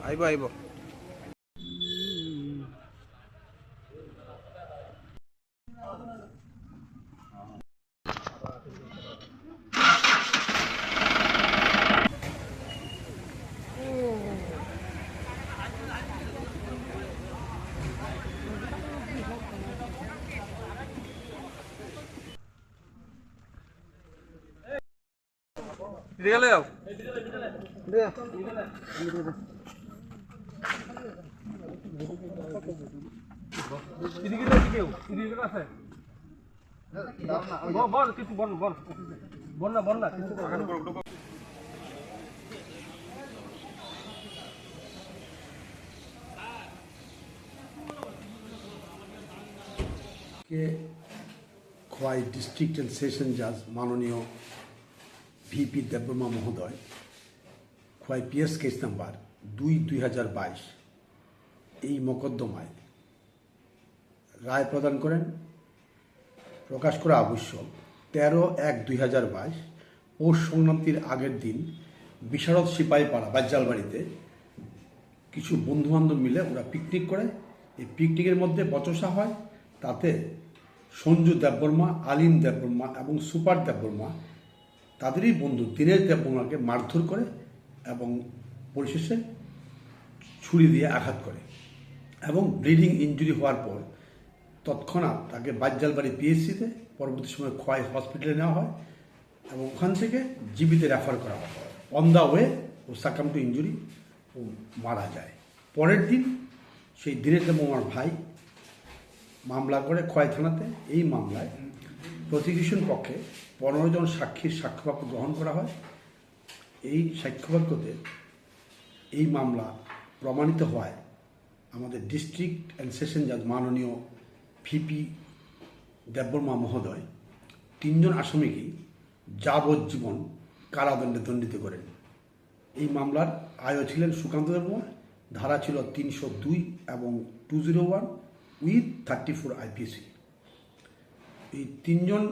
আইব আইব গেলে খোয়াই ডিস্ট্রিক্ট অ্যান্ড সেশন জাজ মাননীয় ভিপি দেববর্মা মহোদয় খোয়াই পিএস কেস নাম্বার ২/২০২২ এই মোকদ্দমায় রায় প্রদান করেন। প্রকাশ করা আবশ্যক ১৩/১/২০২২ পৌষ সংক্রান্তির আগের দিন বিশারদ সিপাহীপাড়া বাজ্জালবাড়িতে কিছু বন্ধুবান্ধব মিলে ওরা পিকনিক করে। এই পিকনিকের মধ্যে বচসা হয়, তাতে সঞ্জু দেববর্মা, আলিম দেববর্মা এবং সুপার দেববর্মা তাদেরই বন্ধু দীনেশ দেববর্মাকে মারধর করে এবং পরিশেষে ছুরি দিয়ে আঘাত করে এবং ব্লিডিং ইনজুরি হওয়ার পর তৎক্ষণাৎ তাকে বাজ্জালবাড়ি পিএইচসিতে, পরবর্তী সময় খোয়াই হসপিটালে নেওয়া হয় এবং ওখান থেকে জীবিতে রেফার করা হয়। অন দ্য ওয়ে ও সাকাম টু ইনজুরি ও মারা যায়। পরের দিন সেই দীনেশ দেববর্মার ভাই মামলা করে খোয়াই থানাতে। এই মামলায় প্রসিকিউশন পক্ষে ১৫ জন সাক্ষীর সাক্ষ্যবাক্য গ্রহণ করা হয়। এই সাক্ষ্যবাক্যতে এই মামলা প্রমাণিত হওয়ায় আমাদের ডিস্ট্রিক্ট অ্যান্ড সেশন জাজ মাননীয় ভিপি দেববর্মা মহোদয় ৩ জন আসামিকেই যাবজ্জীবন কারাদণ্ডে দণ্ডিত করেন। এই মামলার আয়ও ছিলেন সুকান্ত দেববর্মা, ধারা ছিল ৩০২ এবং 201 উইথ 34 আইপিসি। এই ৩ জন